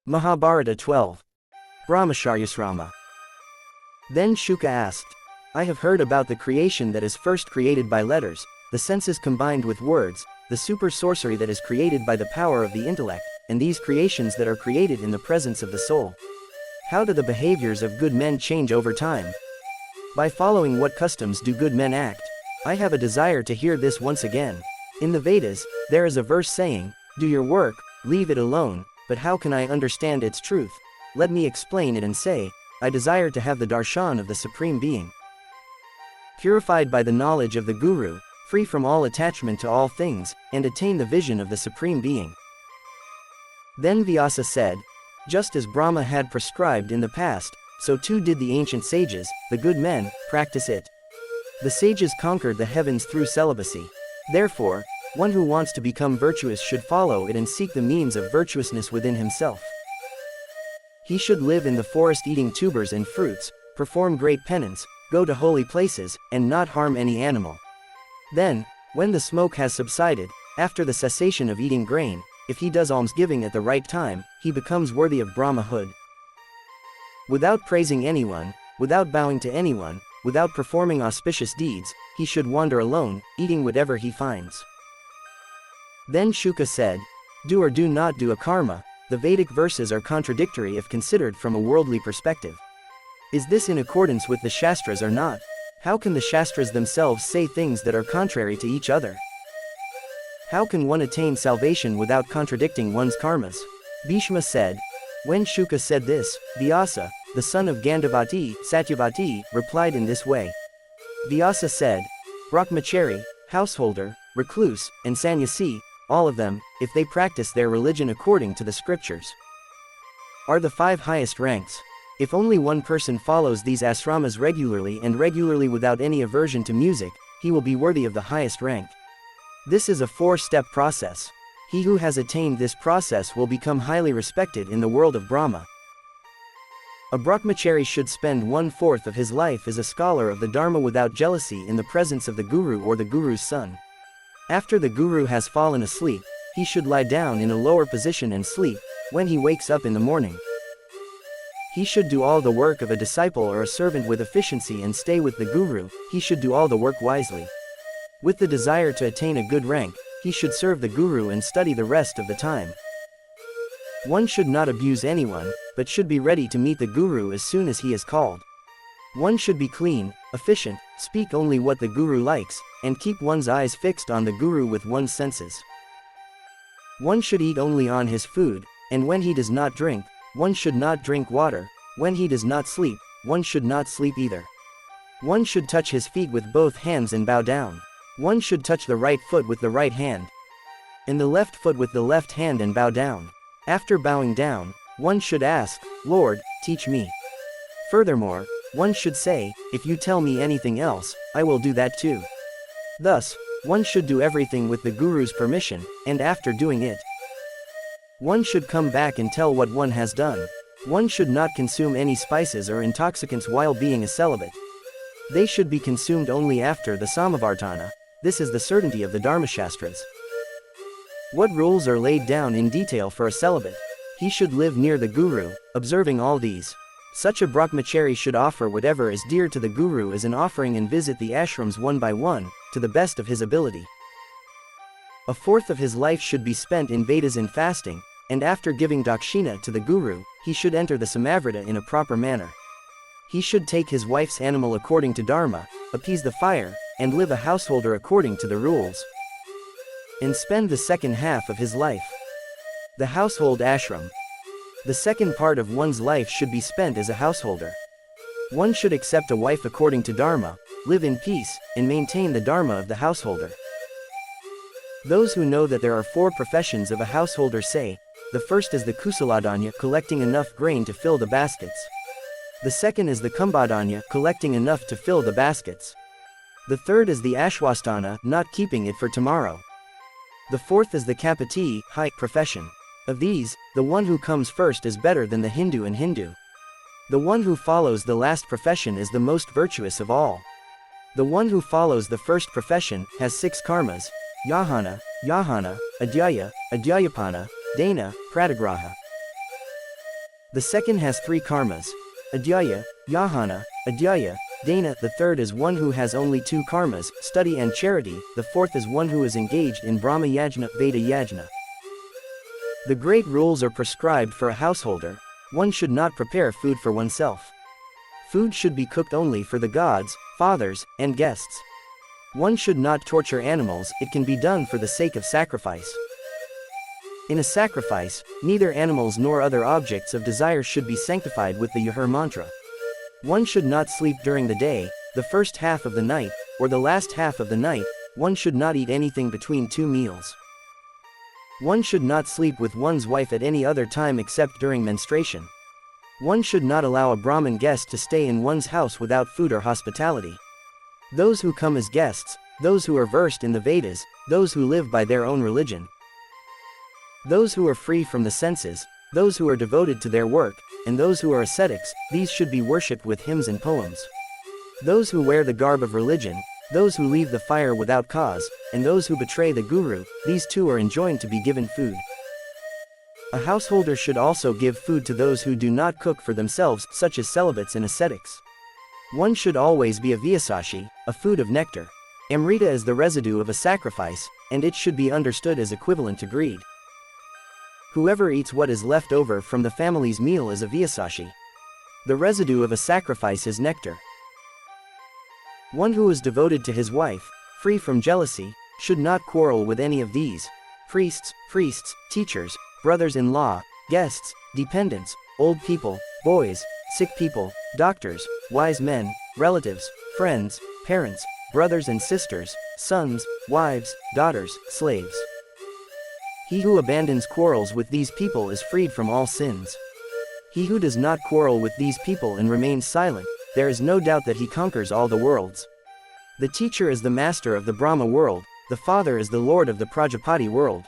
Mahabharata 12. Brahmacharyasrama. Then Shuka asked, I have heard about the creation that is first created by letters, the senses combined with words, the super sorcery that is created by the power of the intellect, and these creations that are created in the presence of the soul. How do the behaviors of good men change over time? By following what customs do good men act? I have a desire to hear this once again. In the Vedas, there is a verse saying, do your work, leave it alone, but how can I understand its truth? Let me explain it and say, I desire to have the darshan of the Supreme Being. Purified by the knowledge of the Guru, free from all attachment to all things, and attain the vision of the Supreme Being. Then Vyasa said, just as Brahma had prescribed in the past, so too did the ancient sages, the good men, practice it. The sages conquered the heavens through celibacy. Therefore, one who wants to become virtuous should follow it and seek the means of virtuousness within himself. He should live in the forest eating tubers and fruits, perform great penance, go to holy places, and not harm any animal. Then, when the smoke has subsided, after the cessation of eating grain, if he does almsgiving at the right time, he becomes worthy of Brahmahood. Without praising anyone, without bowing to anyone, without performing auspicious deeds, he should wander alone, eating whatever he finds. Then Shuka said, do or do not do a karma. The Vedic verses are contradictory if considered from a worldly perspective. Is this in accordance with the Shastras or not? How can the Shastras themselves say things that are contrary to each other? How can one attain salvation without contradicting one's karmas? Bhishma said. When Shuka said this, Vyasa, the son of Gandhavati, Satyavati, replied in this way. Vyasa said, Brahmachari, householder, recluse, and sannyasi, all of them, if they practice their religion according to the scriptures, are the 5 highest ranks. If only one person follows these asramas regularly and regularly without any aversion to music, he will be worthy of the highest rank. This is a 4-step process. He who has attained this process will become highly respected in the world of Brahma. A brahmachari should spend 1/4 of his life as a scholar of the Dharma without jealousy in the presence of the Guru or the Guru's son. After the Guru has fallen asleep, he should lie down in a lower position and sleep. When he wakes up in the morning, he should do all the work of a disciple or a servant with efficiency and stay with the Guru. He should do all the work wisely. With the desire to attain a good rank, he should serve the Guru and study the rest of the time. One should not abuse anyone, but should be ready to meet the Guru as soon as he is called. One should be clean, efficient, speak only what the Guru likes, and keep one's eyes fixed on the Guru with one's senses. One should eat only on his food, and when he does not drink, one should not drink water. When he does not sleep, one should not sleep either. One should touch his feet with both hands and bow down. One should touch the right foot with the right hand, and the left foot with the left hand and bow down. After bowing down, one should ask, Lord, teach me. Furthermore, one should say, if you tell me anything else, I will do that too. Thus, one should do everything with the Guru's permission, and after doing it, one should come back and tell what one has done. One should not consume any spices or intoxicants while being a celibate. They should be consumed only after the Samavartana. This is the certainty of the Dharmashastras. What rules are laid down in detail for a celibate? He should live near the Guru, observing all these. Such a brahmachari should offer whatever is dear to the Guru as an offering and visit the ashrams one by one, to the best of his ability. 1/4 of his life should be spent in Vedas and fasting, and after giving dakshina to the Guru, he should enter the Samavrata in a proper manner. He should take his wife's animal according to Dharma, appease the fire, and live a householder according to the rules. And spend the second half of his life, the household ashram. The second part of one's life should be spent as a householder. One should accept a wife according to Dharma, live in peace, and maintain the Dharma of the householder. Those who know that there are 4 professions of a householder say, the first is the kusaladanya, collecting enough grain to fill the baskets. The second is the kumbadanya, collecting enough to fill the baskets. The third is the ashwastana, not keeping it for tomorrow. The fourth is the kapati, high profession. Of these, the one who comes first is better than the Hindu and Hindu. The one who follows the last profession is the most virtuous of all. The one who follows the first profession has 6 karmas: yahana, yahana, adhyaya, adhyayapana, dana, pratigraha. The second has 3 karmas: Adhyaya, Yahana, Adhyaya, Dana. The third is one who has only 2 karmas, study and charity. The fourth is one who is engaged in Brahma Yajna, Veda Yajna. The great rules are prescribed for a householder. One should not prepare food for oneself. Food should be cooked only for the gods, fathers, and guests. One should not torture animals. It can be done for the sake of sacrifice. In a sacrifice, neither animals nor other objects of desire should be sanctified with the Yahur mantra. One should not sleep during the day, the first half of the night, or the last half of the night. One should not eat anything between 2 meals. One should not sleep with one's wife at any other time except during menstruation. One should not allow a Brahmin guest to stay in one's house without food or hospitality. Those who come as guests, those who are versed in the Vedas, those who live by their own religion, those who are free from the senses, those who are devoted to their work, and those who are ascetics, these should be worshipped with hymns and poems. Those who wear the garb of religion, those who leave the fire without cause, and those who betray the guru, these too are enjoined to be given food. A householder should also give food to those who do not cook for themselves, such as celibates and ascetics. One should always be a vyasashi, a food of nectar. Amrita is the residue of a sacrifice, and it should be understood as equivalent to greed. Whoever eats what is left over from the family's meal is a vyasashi. The residue of a sacrifice is nectar. One who is devoted to his wife, free from jealousy, should not quarrel with any of these: priests, teachers, brothers-in-law, guests, dependents, old people, boys, sick people, doctors, wise men, relatives, friends, parents, brothers and sisters, sons, wives, daughters, slaves. He who abandons quarrels with these people is freed from all sins. He who does not quarrel with these people and remains silent, there is no doubt that he conquers all the worlds. The teacher is the master of the Brahma world, the father is the lord of the Prajapati world.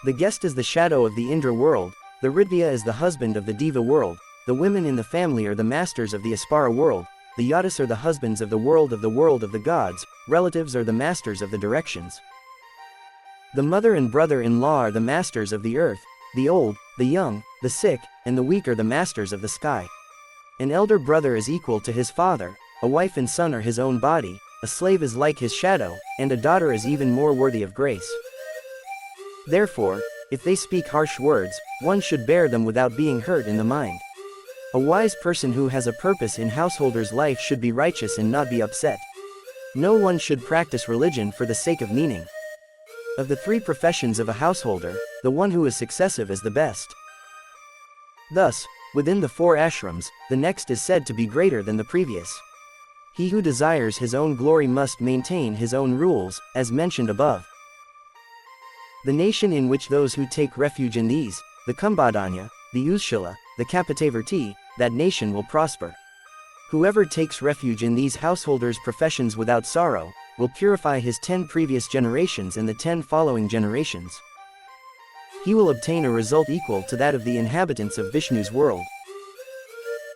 The guest is the shadow of the Indra world, the Ritviya is the husband of the Deva world, the women in the family are the masters of the Aspara world, the Yadis are the husbands of the world of the gods, relatives are the masters of the directions. The mother and brother-in-law are the masters of the earth, the old, the young, the sick, and the weak are the masters of the sky. An elder brother is equal to his father, a wife and son are his own body, a slave is like his shadow, and a daughter is even more worthy of grace. Therefore, if they speak harsh words, one should bear them without being hurt in the mind. A wise person who has a purpose in householder's life should be righteous and not be upset. No one should practice religion for the sake of meaning. Of the 3 professions of a householder, the one who is successive is the best. Thus, within the 4 ashrams, the next is said to be greater than the previous. He who desires his own glory must maintain his own rules, as mentioned above. The nation in which those who take refuge in these, the Kumbhadanya, the Ushila, the Kapatavarti, that nation will prosper. Whoever takes refuge in these householders' professions without sorrow, will purify his 10 previous generations and the 10 following generations. He will obtain a result equal to that of the inhabitants of Vishnu's world.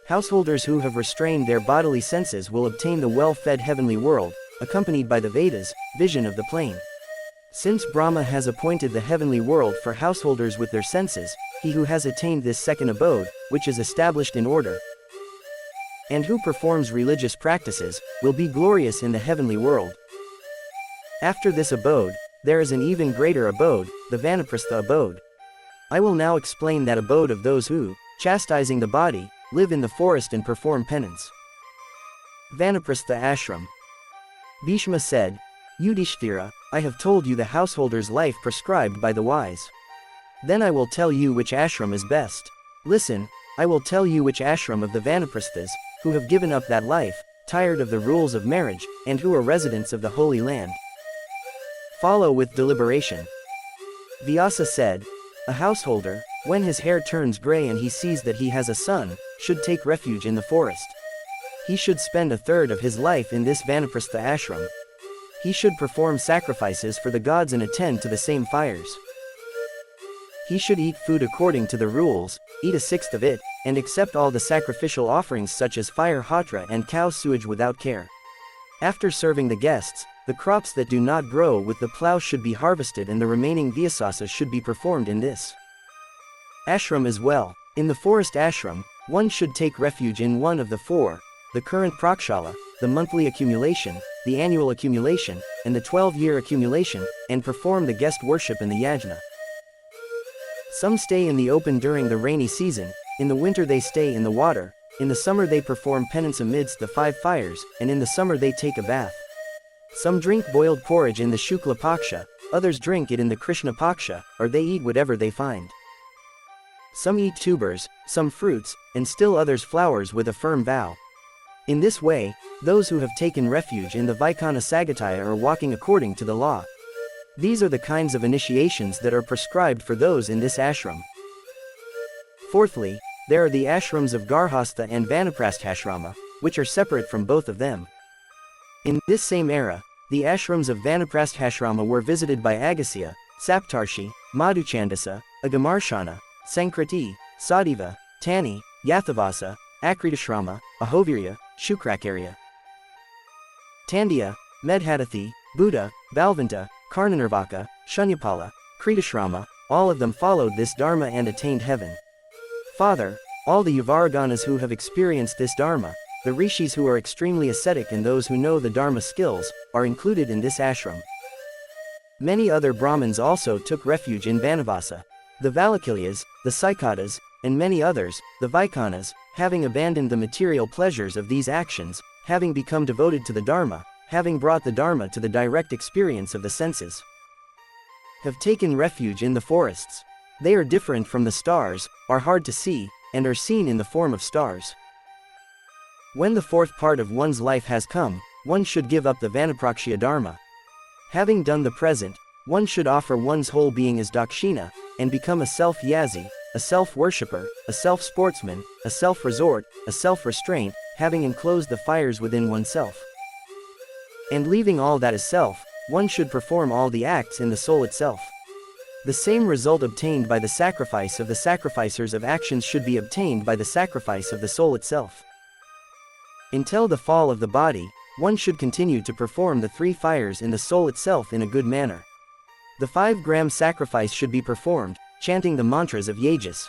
Householders who have restrained their bodily senses will obtain the well-fed heavenly world, accompanied by the Vedas, vision of the plain. Since Brahma has appointed the heavenly world for householders with their senses, he who has attained this second abode, which is established in order, and who performs religious practices, will be glorious in the heavenly world. After this abode, there is an even greater abode, the Vanaprastha abode. I will now explain that abode of those who, chastising the body, live in the forest and perform penance. Vanaprastha ashram. Bhishma said, Yudhishthira, I have told you the householder's life prescribed by the wise. Then I will tell you which ashram is best. Listen, I will tell you which ashram of the Vanaprasthas, who have given up that life, tired of the rules of marriage, and who are residents of the Holy Land. Follow with deliberation. Vyasa said, a householder, when his hair turns gray and he sees that he has a son, should take refuge in the forest. He should spend a third of his life in this Vanaprastha ashram. He should perform sacrifices for the gods and attend to the same fires. He should eat food according to the rules, eat a sixth of it, and accept all the sacrificial offerings such as fire hotra and cow sewage without care. After serving the guests, the crops that do not grow with the plow should be harvested and the remaining vyasasa should be performed in this ashram as well. In the forest ashram, one should take refuge in one of the four, the current prakshala, the monthly accumulation, the annual accumulation, and the 12-year accumulation, and perform the guest worship in the yajna. Some stay in the open during the rainy season, in the winter they stay in the water, in the summer they perform penance amidst the 5 fires, and in the summer they take a bath. Some drink boiled porridge in the Shukla Paksha, others drink it in the Krishna Paksha, or they eat whatever they find. Some eat tubers, some fruits, and still others flowers with a firm vow. In this way, those who have taken refuge in the Vaikana Sagataya are walking according to the law. These are the kinds of initiations that are prescribed for those in this ashram. Fourthly, there are the ashrams of Garhastha and Vanaprasthashrama, which are separate from both of them. In this same era, the ashrams of Vanaprasthashrama were visited by Agasya, Saptarshi, Madhuchandasa, Agamarshana, Sankriti, Sadeva, Tani, Yathavasa, Akritashrama, Ahovirya, Shukrakarya, Tandya, Medhadathi, Buddha, Balvanta, Karnanirvaka, Shunyapala, Kritashrama, all of them followed this dharma and attained heaven. Father, all the Yavaraganas who have experienced this dharma, the rishis who are extremely ascetic and those who know the dharma skills, are included in this ashram. Many other Brahmins also took refuge in Vanavasa. The Valakilyas, the Saikatas, and many others, the Vaikanas, having abandoned the material pleasures of these actions, having become devoted to the dharma, having brought the dharma to the direct experience of the senses, have taken refuge in the forests. They are different from the stars, are hard to see, and are seen in the form of stars. When the fourth part of one's life has come, one should give up the Vanaprakshiya dharma. Having done the present, one should offer one's whole being as dakshina, and become a self-yazi, a self-worshipper, a self-sportsman, a self-resort, a self-restraint, having enclosed the fires within oneself. And leaving all that as self, one should perform all the acts in the soul itself. The same result obtained by the sacrifice of the sacrificers of actions should be obtained by the sacrifice of the soul itself. Until the fall of the body, one should continue to perform the 3 fires in the soul itself in a good manner. The 5-gram sacrifice should be performed, chanting the mantras of Yajas.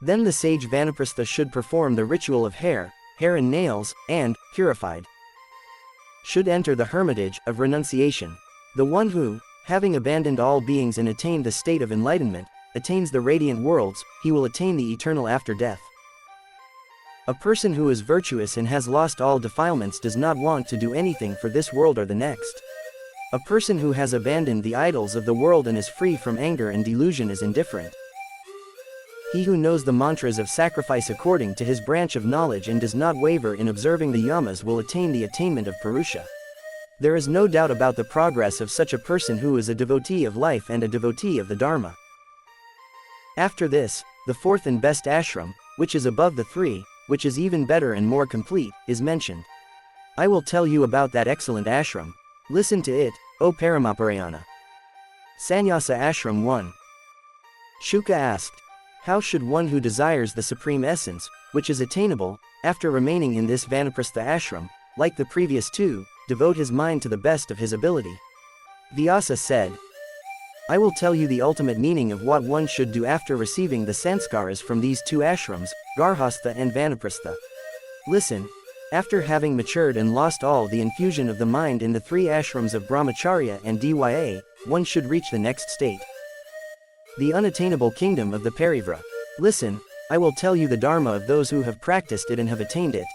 Then the sage Vanaprastha should perform the ritual of hair and nails, and, purified, should enter the hermitage of renunciation. The one who, having abandoned all beings and attained the state of enlightenment, attains the radiant worlds, he will attain the eternal after death. A person who is virtuous and has lost all defilements does not want to do anything for this world or the next. A person who has abandoned the idols of the world and is free from anger and delusion is indifferent. He who knows the mantras of sacrifice according to his branch of knowledge and does not waver in observing the yamas will attain the attainment of Purusha. There is no doubt about the progress of such a person who is a devotee of life and a devotee of the Dharma. After this, the fourth and best ashram, which is above the 3, which is even better and more complete, is mentioned. I will tell you about that excellent ashram. Listen to it, O Paramaparayana. Sannyasa Ashram 1. Shuka asked, how should one who desires the Supreme Essence, which is attainable, after remaining in this Vanaprastha ashram, like the previous 2, devote his mind to the best of his ability? Vyasa said, I will tell you the ultimate meaning of what one should do after receiving the sanskaras from these 2 ashrams, Garhastha and Vanaprastha. Listen, after having matured and lost all the infusion of the mind in the 3 ashrams of Brahmacharya and Dya, one should reach the next state, the unattainable kingdom of the Parivra. Listen, I will tell you the dharma of those who have practiced it and have attained it.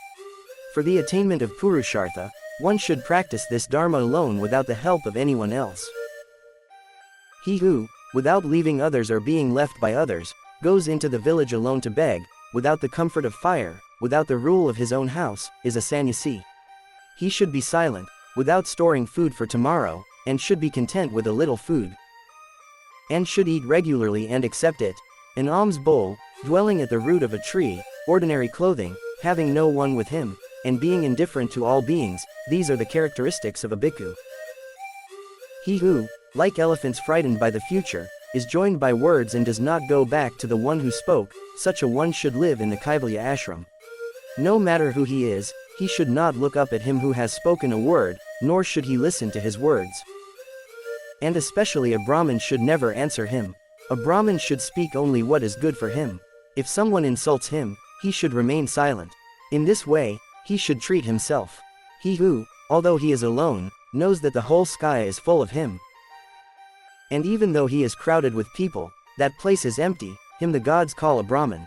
For the attainment of Purushartha, one should practice this dharma alone without the help of anyone else. He who, without leaving others or being left by others, goes into the village alone to beg, without the comfort of fire, without the rule of his own house, is a sannyasi. He should be silent, without storing food for tomorrow, and should be content with a little food, and should eat regularly and accept it. An alms bowl, dwelling at the root of a tree, ordinary clothing, having no one with him, and being indifferent to all beings, these are the characteristics of a bhikkhu. He who, like elephants frightened by the future, is joined by words and does not go back to the one who spoke, such a one should live in the Kaivalya ashram. No matter who he is, he should not look up at him who has spoken a word, nor should he listen to his words. And especially a Brahmin should never answer him. A Brahmin should speak only what is good for him. If someone insults him, he should remain silent. In this way, he should treat himself. He who, although he is alone, knows that the whole sky is full of him. And even though he is crowded with people, that place is empty, him the gods call a Brahmin.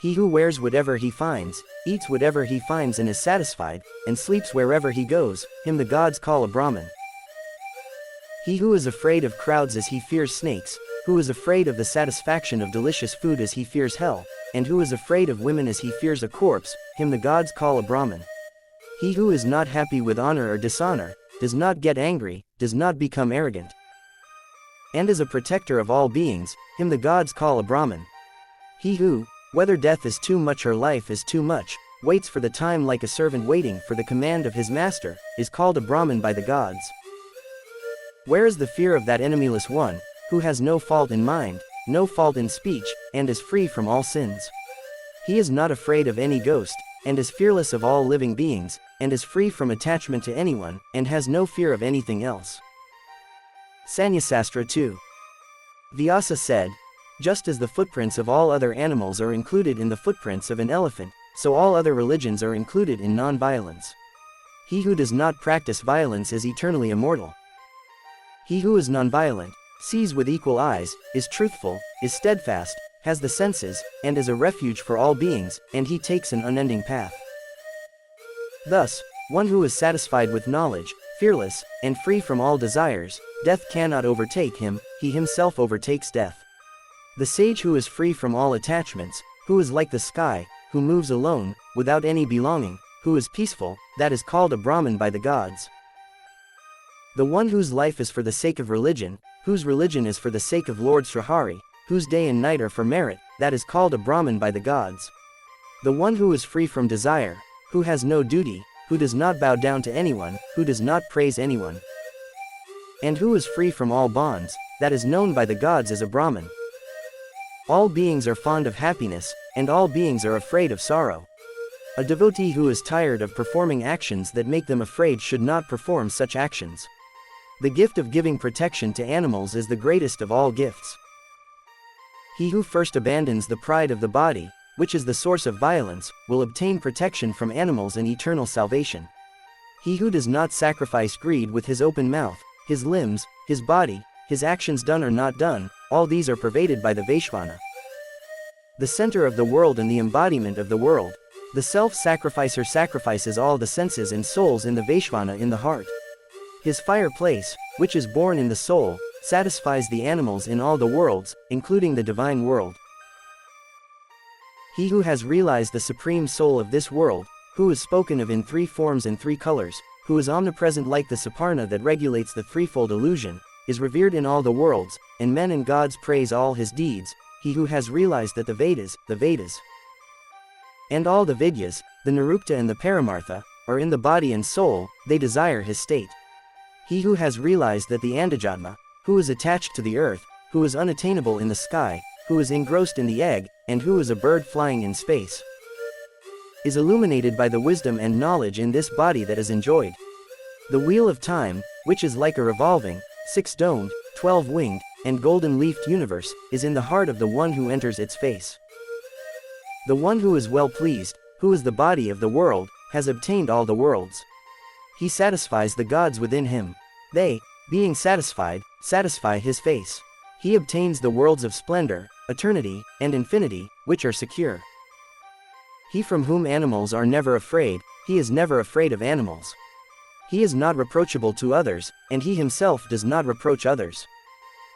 He who wears whatever he finds, eats whatever he finds and is satisfied, and sleeps wherever he goes, him the gods call a Brahmin. He who is afraid of crowds as he fears snakes, who is afraid of the satisfaction of delicious food as he fears hell, and who is afraid of women as he fears a corpse, him the gods call a Brahmin. He who is not happy with honor or dishonor, does not get angry, does not become arrogant, and is a protector of all beings, him the gods call a Brahmin. He who, whether death is too much or life is too much, waits for the time like a servant waiting for the command of his master, is called a Brahmin by the gods. Where is the fear of that enemyless one, who has no fault in mind, no fault in speech, and is free from all sins? He is not afraid of any ghost, and is fearless of all living beings, and is free from attachment to anyone, and has no fear of anything else. Sanyasastra 2. Vyasa said, just as the footprints of all other animals are included in the footprints of an elephant, so all other religions are included in non-violence. He who does not practice violence is eternally immortal. He who is non-violent, sees with equal eyes, is truthful, is steadfast, has the senses, and is a refuge for all beings, and he takes an unending path. Thus, one who is satisfied with knowledge, fearless, and free from all desires, death cannot overtake him, he himself overtakes death. The sage who is free from all attachments, who is like the sky, who moves alone, without any belonging, who is peaceful, that is called a Brahmin by the gods. The one whose life is for the sake of religion, whose religion is for the sake of Lord Srihari, whose day and night are for merit, that is called a Brahmin by the gods. The one who is free from desire, who has no duty, who does not bow down to anyone, who does not praise anyone, and who is free from all bonds, that is known by the gods as a Brahmin. All beings are fond of happiness, and all beings are afraid of sorrow. A devotee who is tired of performing actions that make them afraid should not perform such actions. The gift of giving protection to animals is the greatest of all gifts. He who first abandons the pride of the body, which is the source of violence, will obtain protection from animals and eternal salvation. He who does not sacrifice greed with his open mouth, his limbs, his body, his actions done or not done, all these are pervaded by the Vaishvana. The center of the world and the embodiment of the world, the self-sacrificer sacrifices all the senses and souls in the Vaishvana in the heart. His fireplace, which is born in the soul, satisfies the animals in all the worlds, including the divine world. He who has realized the supreme soul of this world, who is spoken of in three forms and three colors, who is omnipresent like the Saparna that regulates the threefold illusion, is revered in all the worlds, and men and gods praise all his deeds. He who has realized that the Vedas, and all the Vidyas, the Nirukta and the Paramartha, are in the body and soul, they desire his state. He who has realized that the Andajatma, who is attached to the earth, who is unattainable in the sky, who is engrossed in the egg, and who is a bird flying in space, is illuminated by the wisdom and knowledge in this body that is enjoyed. The wheel of time, which is like a revolving, 6-domed, 12-winged, and golden-leafed universe, is in the heart of the one who enters its face. The one who is well pleased, who is the body of the world, has obtained all the worlds. He satisfies the gods within him. They, being satisfied, satisfy his face. He obtains the worlds of splendor, eternity, and infinity, which are secure. He from whom animals are never afraid, he is never afraid of animals. He is not reproachable to others, and he himself does not reproach others.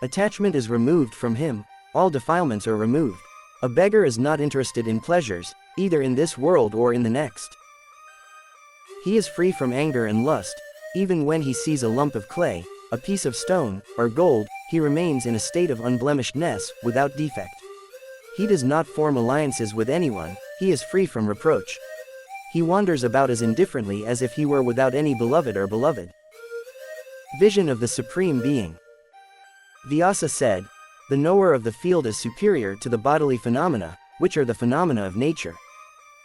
Attachment is removed from him, all defilements are removed. A beggar is not interested in pleasures, either in this world or in the next. He is free from anger and lust. Even when he sees a lump of clay, a piece of stone, or gold, he remains in a state of unblemishedness, without defect. He does not form alliances with anyone, he is free from reproach. He wanders about as indifferently as if he were without any beloved or beloved. Vision of the Supreme Being. Vyasa said, the knower of the field is superior to the bodily phenomena, which are the phenomena of nature.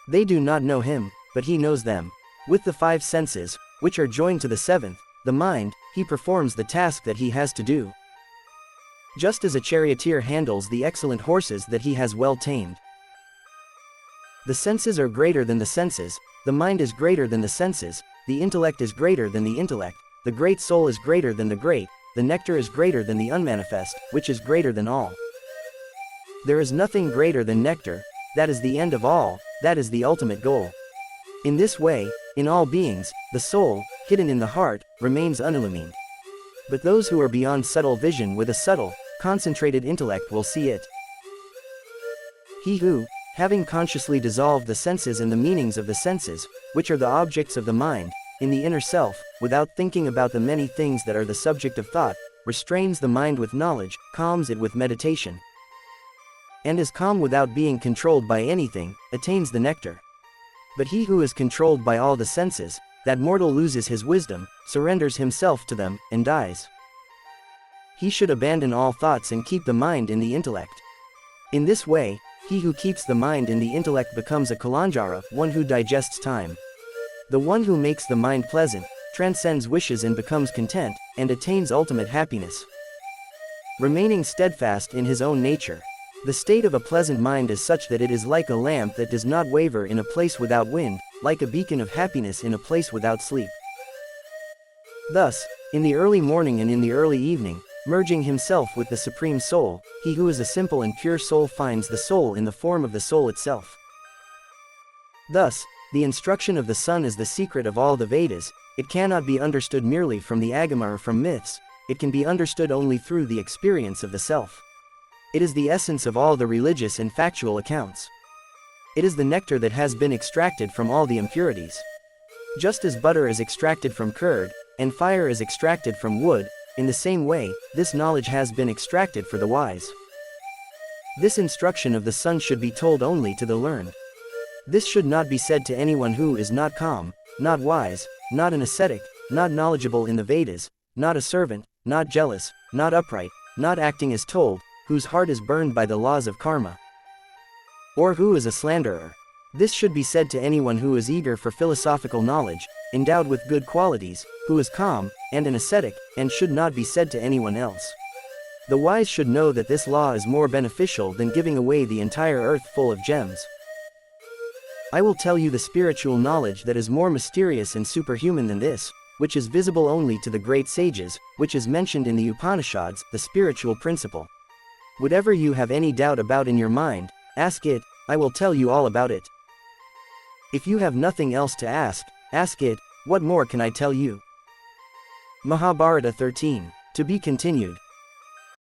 They do not know him, but he knows them. With the 5 senses, which are joined to the 7th, the mind, he performs the task that he has to do. Just as a charioteer handles the excellent horses that he has well tamed. The senses are greater than the senses, the mind is greater than the senses, the intellect is greater than the intellect, the great soul is greater than the great, the nectar is greater than the unmanifest, which is greater than all. There is nothing greater than nectar, that is the end of all, that is the ultimate goal. In this way, in all beings, the soul, hidden in the heart, remains unillumined. But those who are beyond subtle vision with a subtle, concentrated intellect will see it. He who, having consciously dissolved the senses and the meanings of the senses, which are the objects of the mind, in the inner self, without thinking about the many things that are the subject of thought, restrains the mind with knowledge, calms it with meditation, and is calm without being controlled by anything, attains the nectar. But he who is controlled by all the senses, that mortal loses his wisdom, surrenders himself to them, and dies. He should abandon all thoughts and keep the mind in the intellect. In this way, he who keeps the mind in the intellect becomes a kalanjara, one who digests time. The one who makes the mind pleasant, transcends wishes and becomes content, and attains ultimate happiness, remaining steadfast in his own nature. The state of a pleasant mind is such that it is like a lamp that does not waver in a place without wind, like a beacon of happiness in a place without sleep. Thus, in the early morning and in the early evening, merging himself with the Supreme Soul, he who is a simple and pure soul finds the soul in the form of the soul itself. Thus, the instruction of the sun is the secret of all the Vedas. It cannot be understood merely from the Agama or from myths, it can be understood only through the experience of the self. It is the essence of all the religious and factual accounts. It is the nectar that has been extracted from all the impurities. Just as butter is extracted from curd, and fire is extracted from wood, in the same way, this knowledge has been extracted for the wise. This instruction of the sun should be told only to the learned. This should not be said to anyone who is not calm, not wise, not an ascetic, not knowledgeable in the Vedas, not a servant, not jealous, not upright, not acting as told, whose heart is burned by the laws of karma, or who is a slanderer. This should be said to anyone who is eager for philosophical knowledge, endowed with good qualities, who is calm, and an ascetic, and should not be said to anyone else. The wise should know that this law is more beneficial than giving away the entire earth full of gems. I will tell you the spiritual knowledge that is more mysterious and superhuman than this, which is visible only to the great sages, which is mentioned in the Upanishads, the spiritual principle. Whatever you have any doubt about in your mind, ask it, I will tell you all about it. If you have nothing else to ask it, what more can I tell you? Mahabharata 13. To be continued.